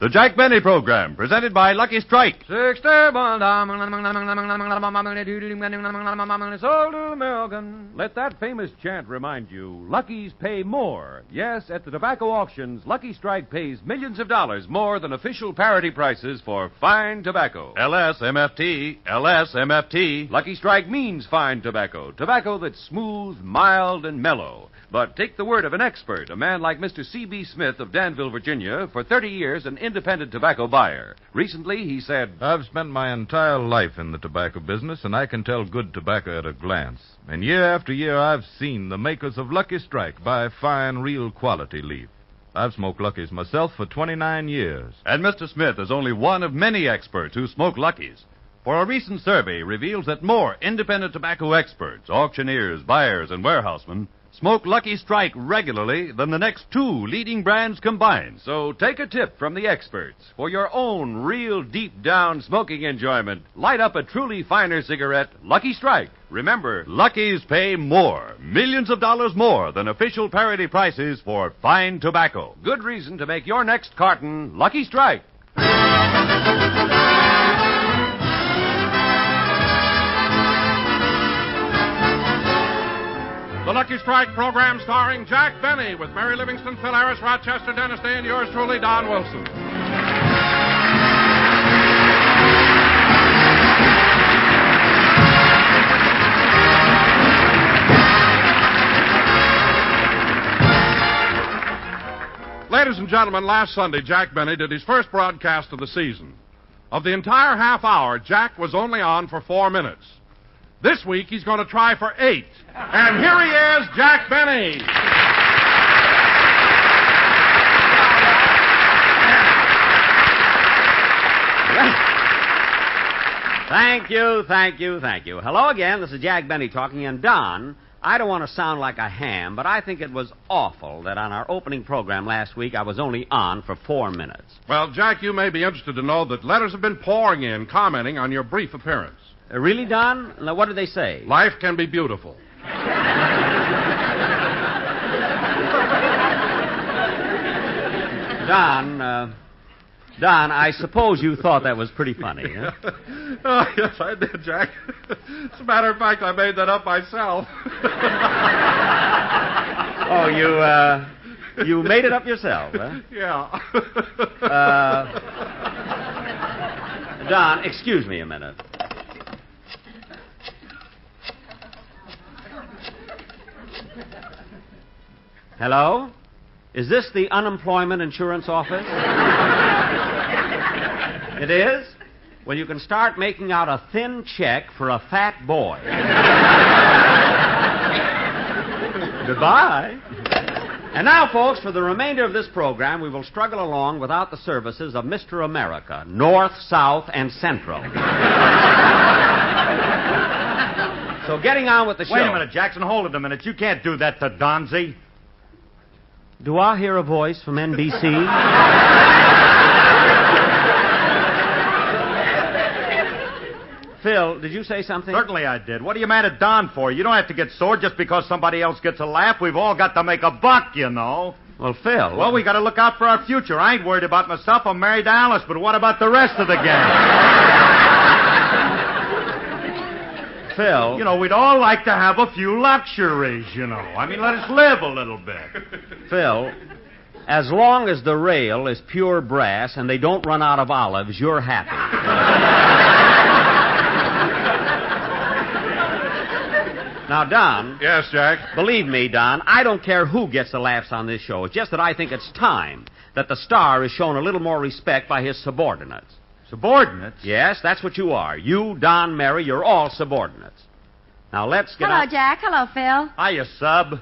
The Jack Benny Program, presented by Lucky Strike. Sold to American. Let that famous chant remind you, Lucky's pay more. Yes, at the tobacco auctions, Lucky Strike pays millions of dollars more than official parity prices for fine tobacco. LSMFT, LSMFT. Lucky Strike means fine tobacco. Tobacco that's smooth, mild, and mellow. But take the word of an expert, a man like Mr. C.B. Smith of Danville, Virginia, for 30 years an independent tobacco buyer. Recently, he said, I've spent my entire life in the tobacco business, and I can tell good tobacco at a glance. And year after year, I've seen the makers of Lucky Strike buy fine, real quality leaf. I've smoked Luckies myself for 29 years. And Mr. Smith is only one of many experts who smoke Luckies. For a recent survey reveals that more independent tobacco experts, auctioneers, buyers, and warehousemen smoke Lucky Strike regularly than the next two leading brands combined. So take a tip from the experts. For your own real deep-down smoking enjoyment, light up a truly finer cigarette, Lucky Strike. Remember, Luckies pay more, millions of dollars more than official parity prices for fine tobacco. Good reason to make your next carton Lucky Strike. The Lucky Strike program starring Jack Benny with Mary Livingston, Phil Harris, Rochester, Dennis Day, and yours truly, Don Wilson. Ladies and gentlemen, last Sunday, Jack Benny did his first broadcast of the season. Of the entire half hour, Jack was only on for 4 minutes. This week, he's going to try for 8. And here he is, Jack Benny. Thank you. Hello again. This is Jack Benny talking. And Don, I don't want to sound like a ham, but I think it was awful that on our opening program last week I was only on for 4 minutes. Well, Jack, you may be interested to know that letters have been pouring in commenting on your brief appearance. Really, Don? Now, what did they say? Life can be beautiful. Don, I suppose you thought that was pretty funny, huh? Oh, yes, I did, Jack. As a matter of fact, I made that up myself. Oh, you made it up yourself, huh? Yeah. Don, excuse me a minute. Hello? Is this the unemployment insurance office? It is? Well, you can start making out a thin check for a fat boy. Goodbye. And now, folks, for the remainder of this program, we will struggle along without the services of Mr. America, North, South, and Central. So getting on with the show. Wait a minute, Jackson. Hold it a minute. You can't do that to Donzie. Do I hear a voice from NBC? Phil, did you say something? Certainly I did. What are you mad at Don for? You don't have to get sore just because somebody else gets a laugh. We've all got to make a buck, you know. Well, Phil... Well, we got to look out for our future. I ain't worried about myself. I'm married to Alice, but what about the rest of the gang? Phil... You know, we'd all like to have a few luxuries, you know. I mean, let us live a little bit. Phil, as long as the rail is pure brass and they don't run out of olives, you're happy. Now, Don... Yes, Jack? Believe me, Don, I don't care who gets the laughs on this show. It's just that I think it's time that the star is shown a little more respect by his subordinates. Subordinates? Yes, that's what you are. You, Don, Mary, you're all subordinates. Now, let's get Hello, Jack. Hello, Phil. Hiya, sub.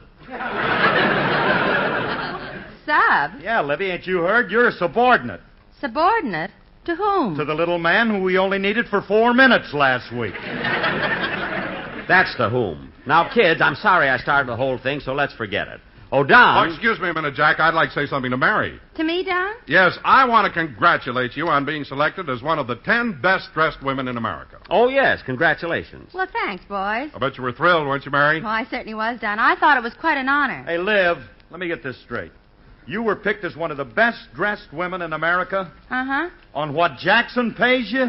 Sub? Yeah, Livy, ain't you heard? You're a subordinate. Subordinate? To whom? To the little man who we only needed for 4 minutes last week. That's the whom. Now, kids, I'm sorry I started the whole thing, so let's forget it. Oh, Don... Oh, excuse me a minute, Jack. I'd like to say something to Mary. To me, Don? Yes, I want to congratulate you on being selected as one of the 10 best-dressed women in America. Oh, yes. Congratulations. Well, thanks, boys. I bet you were thrilled, weren't you, Mary? Oh, I certainly was, Don. I thought it was quite an honor. Hey, Liv, let me get this straight. You were picked as one of the best-dressed women in America? Uh-huh. On what Jackson pays you?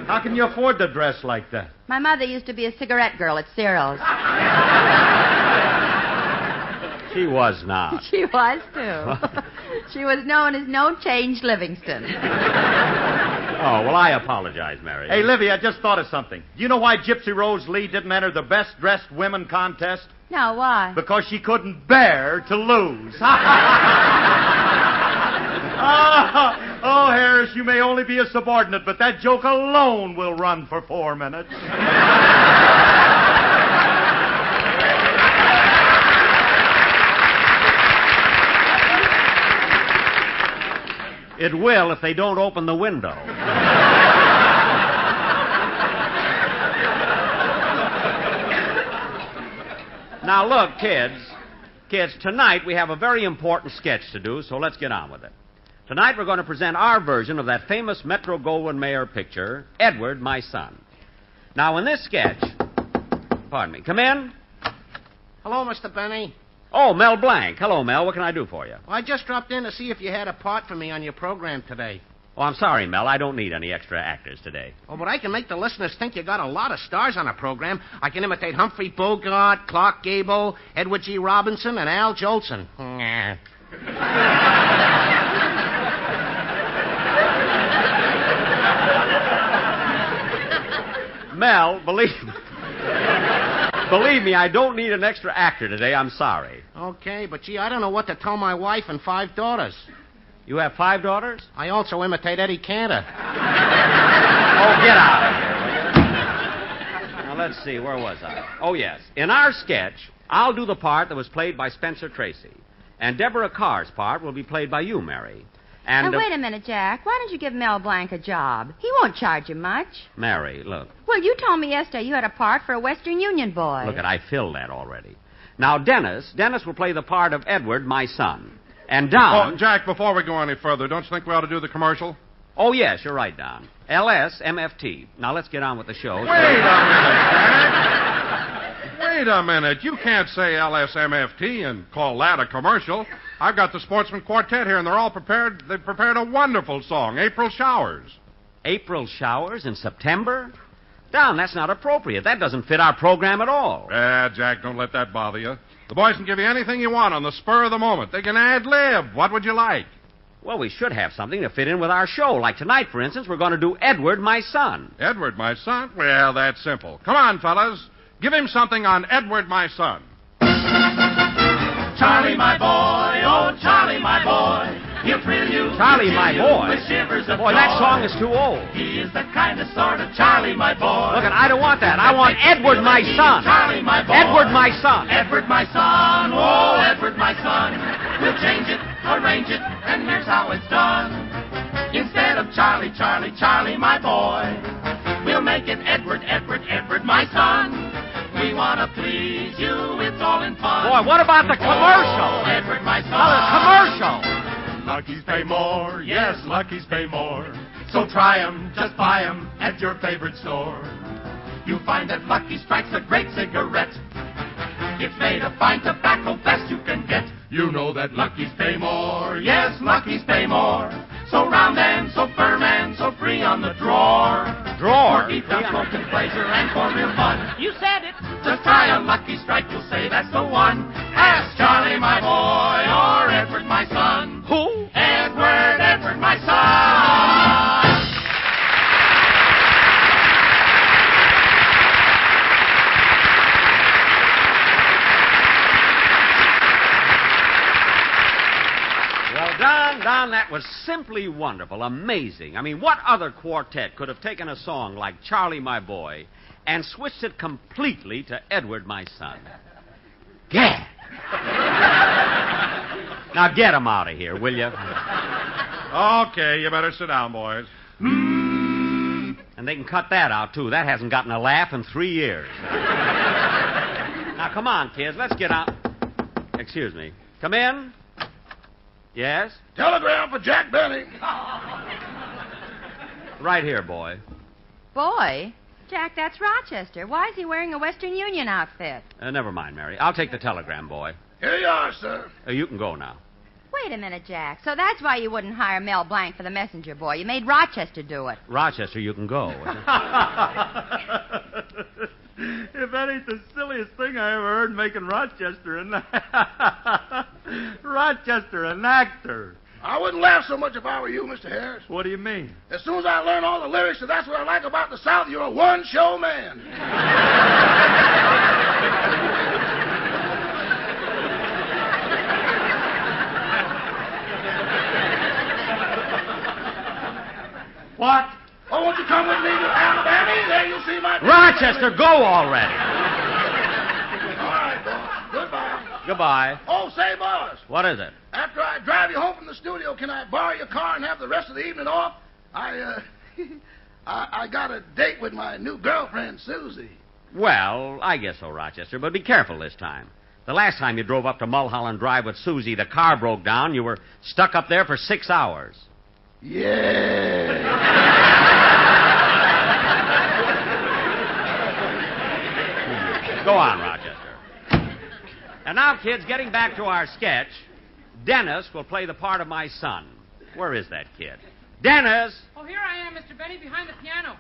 How can you afford to dress like that? My mother used to be a cigarette girl at Cyril's. She was not. She was, too. She was known as No Change Livingston. Oh, well, I apologize, Mary. Hey, Livy, I just thought of something. Do you know why Gypsy Rose Lee didn't enter the best-dressed women contest? No, why? Because she couldn't bear to lose. Oh, Harris, you may only be a subordinate, but that joke alone will run for 4 minutes. It will if they don't open the window. Now, look, kids, tonight we have a very important sketch to do, so let's get on with it. Tonight we're going to present our version of that famous Metro-Goldwyn-Mayer picture, Edward, My Son. Now, in this sketch... Pardon me. Come in. Hello, Mr. Benny. Oh, Mel Blanc. Hello, Mel. What can I do for you? Well, I just dropped in to see if you had a part for me on your program today. Oh, I'm sorry, Mel. I don't need any extra actors today. Oh, but I can make the listeners think you got a lot of stars on a program. I can imitate Humphrey Bogart, Clark Gable, Edward G. Robinson, and Al Jolson. Mel, believe me, I don't need an extra actor today. I'm sorry. Okay, but gee, I don't know what to tell my wife and 5 daughters. You have 5 daughters? I also imitate Eddie Cantor. Oh, get out of here. Now, let's see. Where was I? Oh, yes. In our sketch, I'll do the part that was played by Spencer Tracy. And Deborah Carr's part will be played by you, Mary. And Now, wait a minute, Jack. Why don't you give Mel Blanc a job? He won't charge you much. Mary, look. Well, you told me yesterday you had a part for a Western Union boy. Look, I filled that already. Now, Dennis will play the part of Edward, my son. And Don... Oh, Jack, before we go any further, don't you think we ought to do the commercial? Oh, yes, you're right, Don. LSMFT. Now, let's get on with the show. Wait a minute, Jack. Wait a minute. You can't say LSMFT and call that a commercial. I've got the Sportsman Quartet here, and they're all prepared. They've prepared a wonderful song, April Showers. April showers in September? Don, that's not appropriate. That doesn't fit our program at all. Jack, don't let that bother you. The boys can give you anything you want on the spur of the moment. They can ad-lib. What would you like? Well, we should have something to fit in with our show. Like tonight, for instance, we're going to do Edward, my son. Edward, my son? Well, that's simple. Come on, fellas. Give him something on Edward, my son. Charlie, my boy, oh, Charlie, my boy. He'll thrill you. Charlie, my boy. With shivers of Boy, that song is too old. He is the kind of sort of Charlie, my boy. Look, I don't want that. I want Edward, my son. Charlie, my boy. Edward, my son. Edward, my son. Oh, Edward, my son. We'll change it, arrange it, and here's how it's done. Instead of Charlie, Charlie, Charlie, my boy, we'll make it Edward, Edward, Edward, my son. We want to please you. It's all in fun. Boy, what about the commercial? Oh, Edward, my son. Well, the commercial. Lucky's pay more, yes, Lucky's pay more. So try 'em, just buy 'em at your favorite store. You'll find that Lucky Strike's a great cigarette. It's made of fine tobacco, best you can get. You know that Lucky's pay more, yes, Lucky's pay more. So round and so firm and so free on the drawer. Drawer? For deep down smoking pleasure and for real fun. You said it. Just try a Lucky Strike, you'll say that's the one. Ask Charlie, my boy, or Edward, my son. Who? Edward, Edward, my son. Well, Don, that was simply wonderful, amazing. I mean, what other quartet could have taken a song like Charlie, my boy, and switched it completely to Edward, my son? Gad! Now get him out of here, will you? Okay, you better sit down, boys. And they can cut that out, too. That hasn't gotten a laugh in 3 years. Now, come on, kids. Let's get out. Excuse me. Come in. Yes? Telegram for Jack Benny. Right here, boy. Boy? Jack, that's Rochester. Why is he wearing a Western Union outfit? Never mind, Mary. I'll take the telegram, boy. Here you are, sir. You can go now. Wait a minute, Jack. So that's why you wouldn't hire Mel Blanc for the messenger boy. You made Rochester do it. Rochester, you can go. If that ain't the silliest thing I ever heard, making Rochester Rochester an actor. I wouldn't laugh so much if I were you, Mr. Harris. What do you mean? As soon as I learn all the lyrics, and that's what I like about the South, you're a one-show man. What? Oh, won't you come with me to Alabama? There you'll see my... Rochester, go already. All right, boss. Goodbye. Goodbye. Oh, say, boss. What is it? After I drive you home from the studio, can I borrow your car and have the rest of the evening off? I got a date with my new girlfriend, Susie. Well, I guess so, Rochester, but be careful this time. The last time you drove up to Mulholland Drive with Susie, the car broke down. You were stuck up there for 6 hours. Yeah. Go on, Rochester. And now, kids, getting back to our sketch, Dennis will play the part of my son. Where is that kid? Dennis! Oh, here I am, Mr. Benny, behind the piano.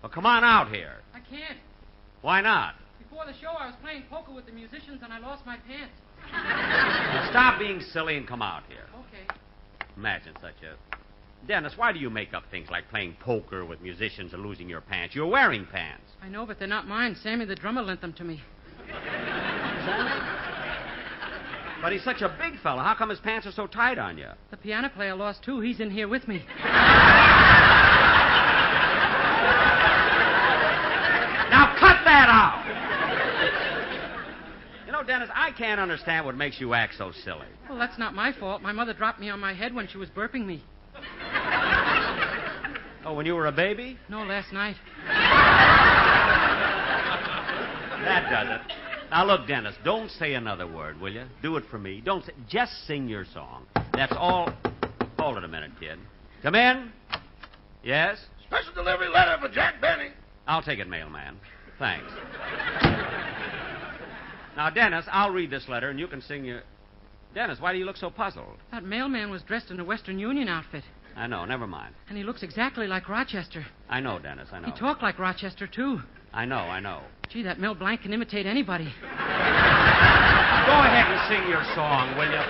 Well, come on out here. I can't. Why not? Before the show, I was playing poker with the musicians, and I lost my pants. Well, stop being silly and come out here. Okay. Imagine such a... Dennis, why do you make up things like playing poker with musicians and losing your pants? You're wearing pants. I know, but they're not mine. Sammy, the drummer, lent them to me. But he's such a big fella. How come his pants are so tight on you? The piano player lost, too. He's in here with me. Now cut that out! You know, Dennis, I can't understand what makes you act so silly. Well, that's not my fault. My mother dropped me on my head when she was burping me. Oh, when you were a baby? No, last night. That does it. Now, look, Dennis, don't say another word, will you? Do it for me. Don't say... Just sing your song. That's all... Hold it a minute, kid. Come in. Yes? Special delivery letter for Jack Benny. I'll take it, mailman. Thanks. Now, Dennis, I'll read this letter, and you can sing your... Dennis, why do you look so puzzled? That mailman was dressed in a Western Union outfit. I know. Never mind. And he looks exactly like Rochester. I know, Dennis. I know. He talked like Rochester, too. I know. Gee, that Mel Blanc can imitate anybody. Go ahead and sing your song, will you?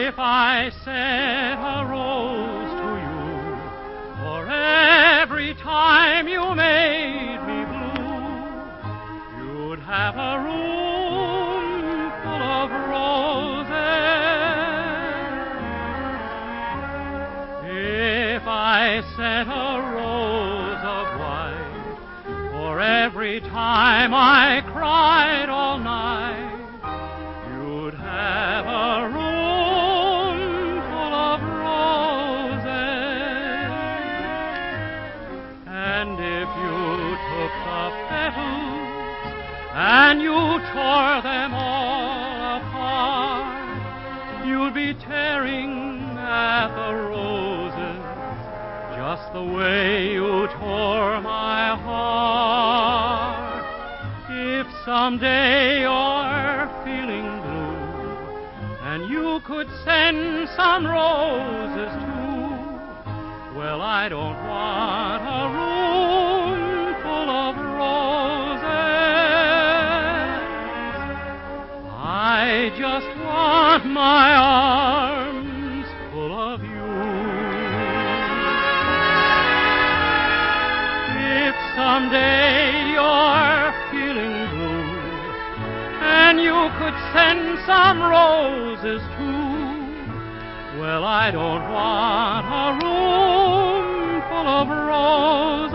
If I sent a rose to you for every time you made me blue, you'd have a room full of roses. If I sent a rose of white for every time I cried all night, you'd have a room full of roses. And if you took the petals and you tore them all apart, you'd be tearing at the roses just the way you tore my heart. If someday you're feeling blue and you could send some roses too, well, I don't want a room full of roses. I just want my arms full of you. If someday you're feeling blue and you could send some roses too, well, I don't want a room full of roses.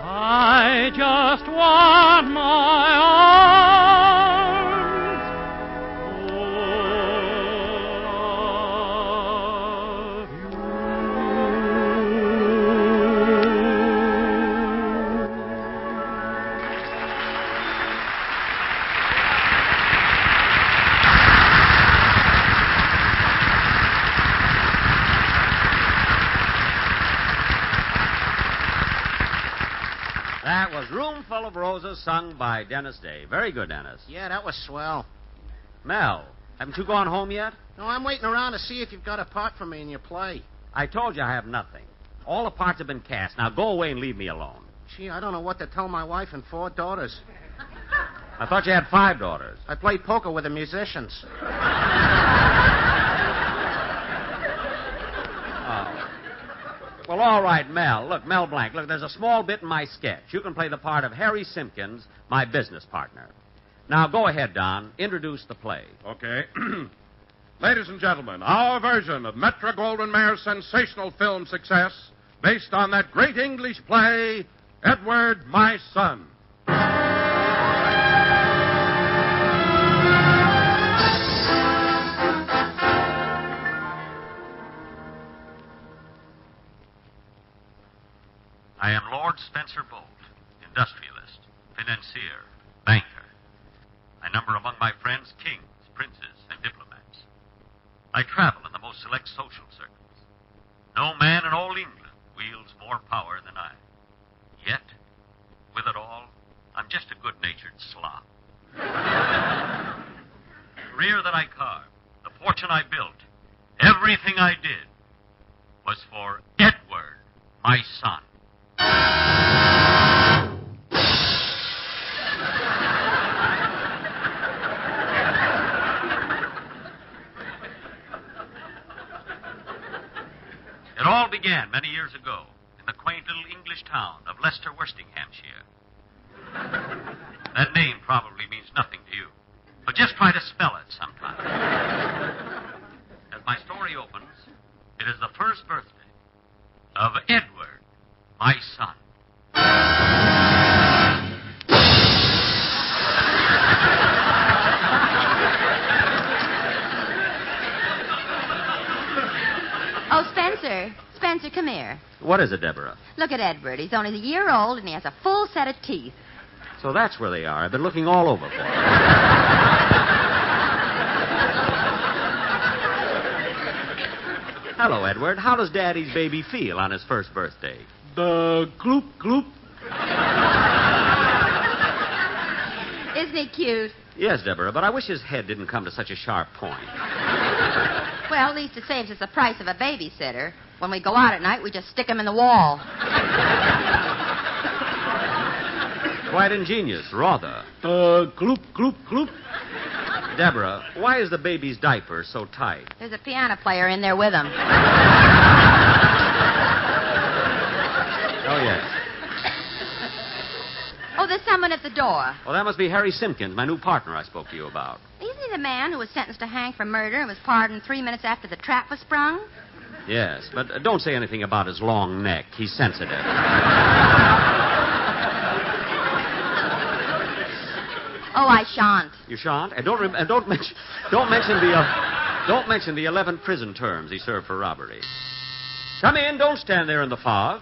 I just want my arms full of you. That was Room Full of Roses, sung by Dennis Day. Very good, Dennis. Yeah, that was swell. Mel, haven't you gone home yet? No, I'm waiting around to see if you've got a part for me in your play. I told you I have nothing. All the parts have been cast. Now go away and leave me alone. Gee, I don't know what to tell my wife and 4 daughters. I thought you had 5 daughters. I play poker with the musicians. Well, all right, Mel. Look, Mel Blanc. Look, there's a small bit in my sketch. You can play the part of Harry Simpkins, my business partner. Now, go ahead, Don. Introduce the play. Okay. Ladies and gentlemen, our version of Metro-Goldwyn-Mayer's sensational film success, based on that great English play, Edward, My Son. I am Lord Spencer Bolt, industrialist, financier, banker. I number among my friends kings, princes, and diplomats. I travel in the most select social circles. No man in all England wields more power than I. Yet, with it all, I'm just a good-natured slob. The career that I carved, the fortune I built, everything I did was for Edward, my son. It all began many years ago in the quaint little English town of Leicester, Worstinghamshire. That name probably means nothing to you, but just try to spell it sometime. As my story opens, it is the first birthday of Edward, my son. Oh, Spencer. Spencer, come here. What is it, Deborah? Look at Edward. He's only a year old, and he has a full set of teeth. So that's where they are. I've been looking all over for them. Hello, Edward. How does Daddy's baby feel on his first birthday? Gloop, gloop. Isn't he cute? Yes, Deborah, but I wish his head didn't come to such a sharp point. Well, at least it saves us the price of a babysitter. When we go out at night, we just stick him in the wall. Quite ingenious, rather. Gloop, gloop, gloop. Deborah, why is the baby's diaper so tight? There's a piano player in there with him. Oh, yes. Oh, there's someone at the door. Well, that must be Harry Simpkins, my new partner I spoke to you about. Isn't he the man who was sentenced to hang for murder and was pardoned 3 minutes after the trap was sprung? Yes, but don't say anything about his long neck. He's sensitive. Oh, I shan't. You shan't? And don't mention the 11 prison terms he served for robbery. Come in. Don't stand there in the fog.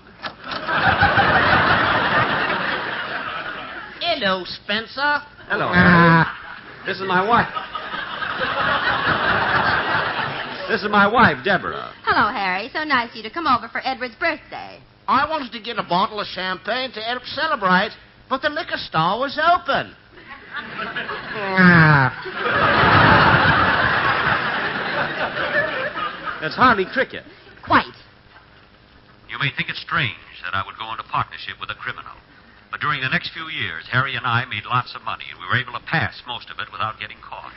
Hello, Spencer. Hello. This is my wife. This is my wife, Deborah. Hello, Harry. So nice of you to come over for Edward's birthday. I wanted to get a bottle of champagne to help celebrate, but the liquor store was open. That's hardly cricket. Quite. You may think it strange that I would go into partnership with a criminal. But during the next few years, Harry and I made lots of money, and we were able to pass most of it without getting caught.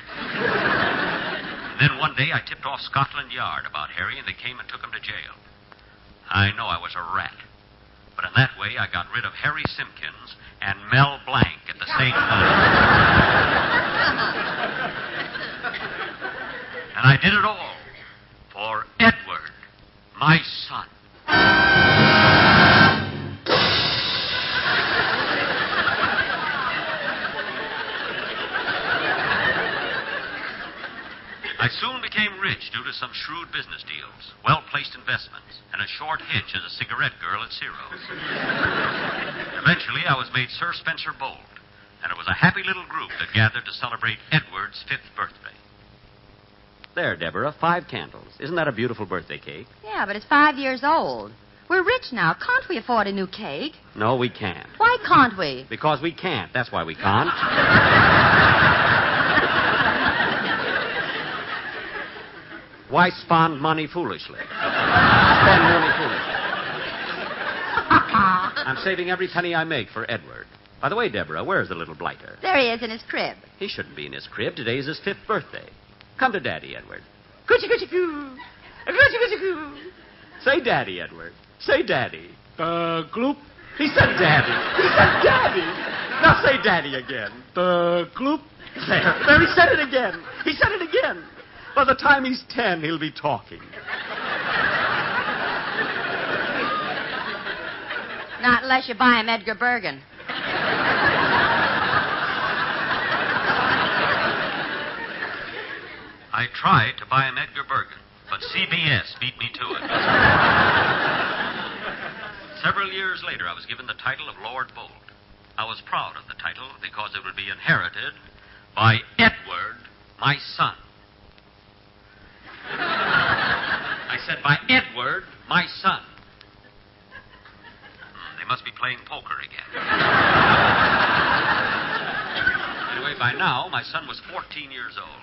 Then one day I tipped off Scotland Yard about Harry, and they came and took him to jail. I know I was a rat. But in that way, I got rid of Harry Simpkins and Mel Blanc at the same time. And I did it all for Edward, my son. I soon became rich due to some shrewd business deals, well-placed investments, and a short hitch as a cigarette girl at Ciro's. Eventually, I was made Sir Spencer Bolt, and it was a happy little group that gathered to celebrate Edward's 5th birthday. There, Deborah, 5 candles. Isn't that a beautiful birthday cake? Yeah, but it's 5 years old. We're rich now. Can't we afford a new cake? No, we can't. Why can't we? Because we can't. That's why we can't. Why spend money foolishly? Spend money foolishly. I'm saving every penny I make for Edward. By the way, Deborah, where's the little blighter? There he is in his crib. He shouldn't be in his crib. Today's his 5th birthday. Come to Daddy, Edward. Coochie coochie coo. Coochie coochie coo. Say Daddy, Edward. Say Daddy. Gloop. He said Daddy. He said Daddy. Now say Daddy again. Gloop. There, he said it again. He said it again. By the time he's 10, he'll be talking. Not unless you buy him Edgar Bergen. I tried to buy him Edgar Bergen, but CBS beat me to it. Several years later, I was given the title of Lord Bolt. I was proud of the title because it would be inherited by Edward, my son. I said, by Edward, my son. They must be playing poker again. Anyway, by now, my son was 14 years old.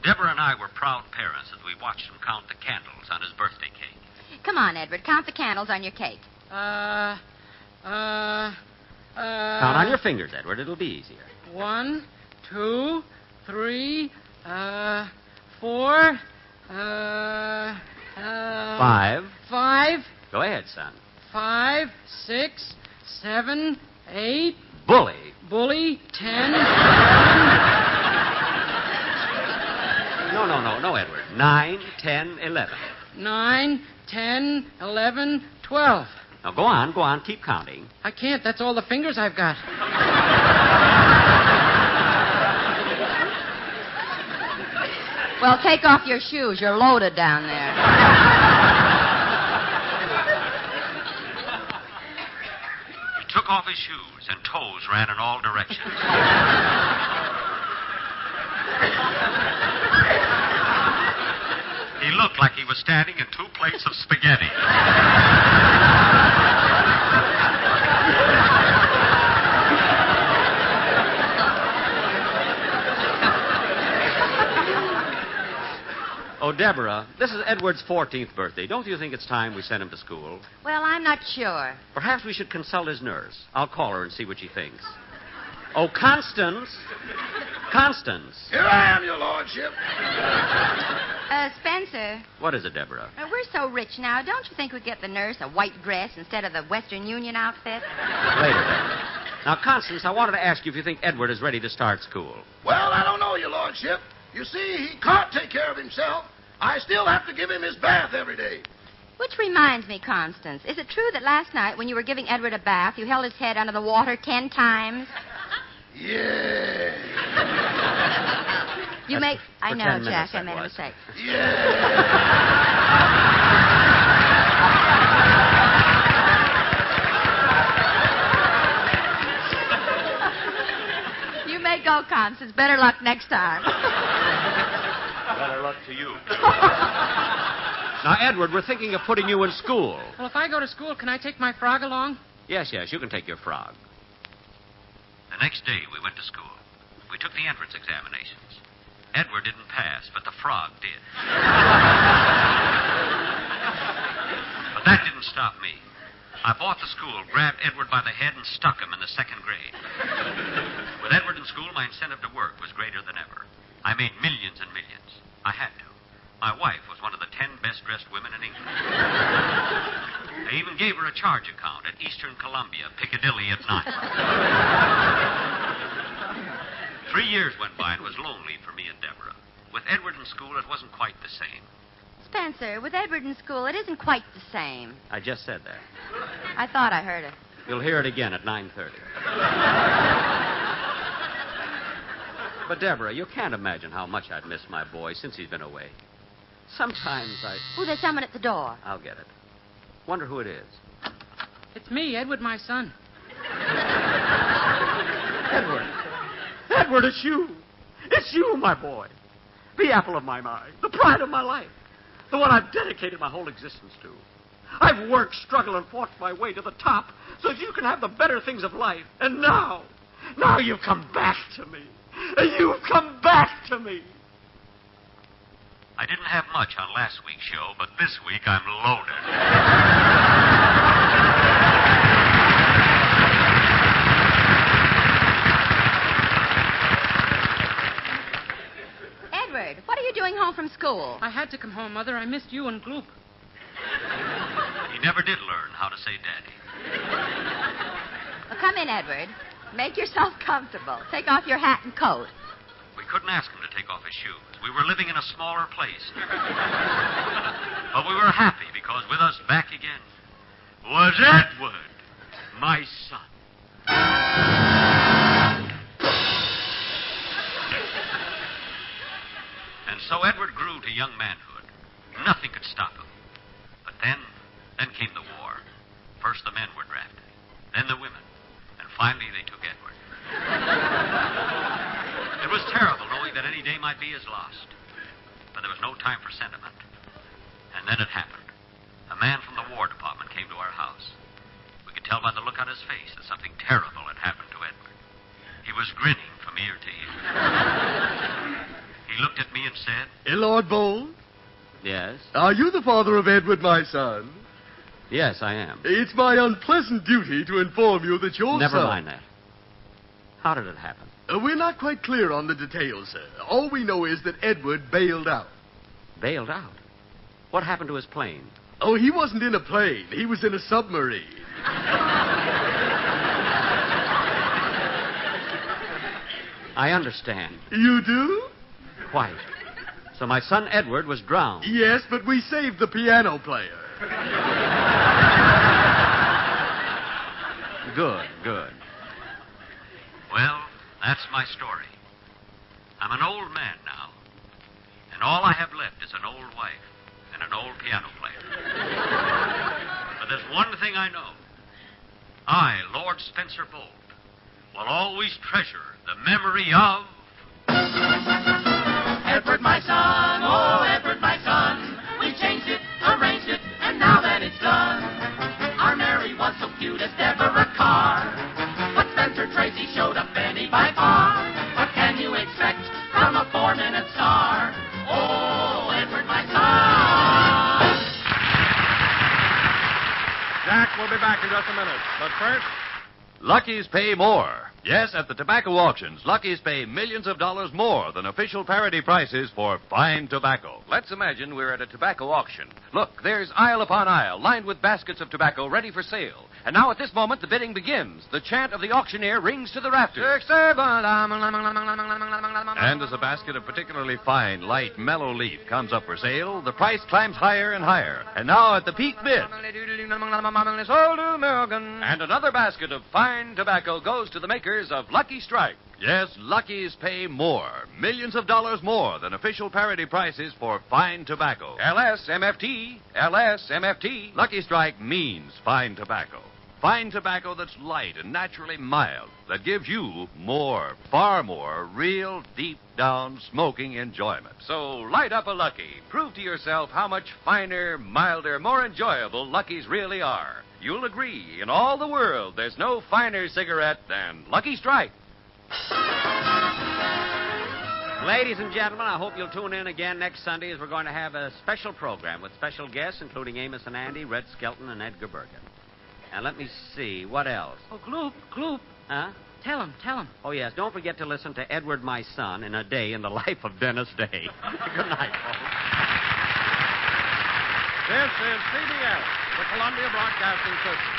Deborah and I were proud parents as we watched him count the candles on his birthday cake. Come on, Edward. Count the candles on your cake. Count on your fingers, Edward. It'll be easier. 1, 2, 3, 4, 5. 5. Go ahead, son. 5, 6, 7, 8. Bully. Bully. 10. No, Edward. 9, 10, 11. 9, 10, 11, 12. Now, go on. Keep counting. I can't. That's all the fingers I've got. Well, take off your shoes. You're loaded down there. He took off his shoes, and toes ran in all directions. He looked like he was standing in 2 plates of spaghetti. Oh, Deborah, this is Edward's 14th birthday. Don't you think it's time we sent him to school? Well, I'm not sure. Perhaps we should consult his nurse. I'll call her and see what she thinks. Oh, Constance. Constance. Here I am, your lordship. Spencer. What is it, Deborah? We're so rich now. Don't you think we'd get the nurse a white dress instead of the Western Union outfit? Later, Deborah. Now, Constance, I wanted to ask you if you think Edward is ready to start school. Well, I don't know, your lordship. You see, he can't take care of himself. I still have to give him his bath every day. Which reminds me, Constance, is it true that last night when you were giving Edward a bath, you held his head under the water 10 times? Yeah. You make... I for know, 10 Jack, minutes, I made a was. mistake. You may go, Constance. Better luck next time. Better luck to you. Now, Edward, we're thinking of putting you in school. Well, if I go to school, can I take my frog along? Yes, you can take your frog. The next day, we went to school. We took the entrance examinations. Edward didn't pass, but the frog did. But that didn't stop me. I bought the school, grabbed Edward by the head, and stuck him in the 2nd grade. With Edward in school, my incentive to work was greater than ever. I made millions and millions. I had to. My wife was one of the 10 best-dressed women in England. I even gave her a charge account at Eastern Columbia, Piccadilly at night. 3 years went by and it was lonely for me and Deborah. With Edward in school, it wasn't quite the same. Spencer, with Edward in school, it isn't quite the same. I just said that. I thought I heard it. You'll hear it again at 9:30. But, Deborah, you can't imagine how much I've missed my boy since he's been away. Sometimes I... Oh, there's someone at the door. I'll get it. Wonder who it is. It's me, Edward, my son. Edward. Edward, it's you. It's you, my boy. The apple of my eye. The pride of my life. The one I've dedicated my whole existence to. I've worked, struggled, and fought my way to the top so that you can have the better things of life. And now you've come back to me. You've come back to me. I didn't have much on last week's show, but this week I'm loaded. Edward, what are you doing home from school? I had to come home, Mother. I missed you and Gloop. He never did learn how to say Daddy. Well, come in, Edward. Make yourself comfortable. Take off your hat and coat. We couldn't ask him to take off his shoes. We were living in a smaller place. But we were happy because with us back again was Edward, my son. And so Edward grew to young manhood. Nothing could stop him. But then came the war. First the men were drafted, then the women, and finally they took Edward. It was terrible knowing that any day might be his last. But there was no time for sentiment. And then it happened. A man from the War Department came to our house. We could tell by the look on his face that something terrible had happened to Edward. He was grinning from ear to ear. He looked at me and said, Lord Bold? Yes? Are you the father of Edward, my son? Yes, I am. It's my unpleasant duty to inform you that your Never son... mind that. How did it happen? We're not quite clear on the details, sir. All we know is that Edward bailed out. Bailed out? What happened to his plane? Oh, he wasn't in a plane. He was in a submarine. I understand. You do? Quite. So my son Edward was drowned. Yes, but we saved the piano player. Good. well, that's my story. I'm an old man now, and all I have left is an old wife and an old piano player. But there's one thing I know. I, Lord Spencer Bolt, will always treasure the memory of... Edward, my son, oh, Edward, my son. We changed it, arranged it, and now that it's done, our Mary was so cute as ever a car. But Spencer Tracy showed up any by far. What can you expect from a 4-minute star? Oh, Edward, my son. Jack will be back in just a minute. But first, Lucky's pay more. Yes, at the tobacco auctions, Lucky's pay millions of dollars more than official parity prices for fine tobacco. Let's imagine we're at a tobacco auction. Look, there's aisle upon aisle, lined with baskets of tobacco ready for sale. And now at this moment, the bidding begins. The chant of the auctioneer rings to the rafters. And as a basket of particularly fine, light, mellow leaf comes up for sale, the price climbs higher and higher. And now at the peak bid. And another basket of fine tobacco goes to the makers of Lucky Strike. Yes, Lucky's pay more. Millions of dollars more than official parity prices for fine tobacco. LSMFT. LSMFT. Lucky Strike means fine tobacco. Fine tobacco that's light and naturally mild, that gives you more, far more, real, deep-down smoking enjoyment. So light up a Lucky. Prove to yourself how much finer, milder, more enjoyable Luckies really are. You'll agree, in all the world, there's no finer cigarette than Lucky Strike. Ladies and gentlemen, I hope you'll tune in again next Sunday as we're going to have a special program with special guests, including Amos and Andy, Red Skelton, and Edgar Bergen. And let me see, what else? Oh, Gloop. Huh? Tell him. Oh, yes, don't forget to listen to Edward, my son, in a day in the life of Dennis Day. Good night, folks. This is CBS, the Columbia Broadcasting System.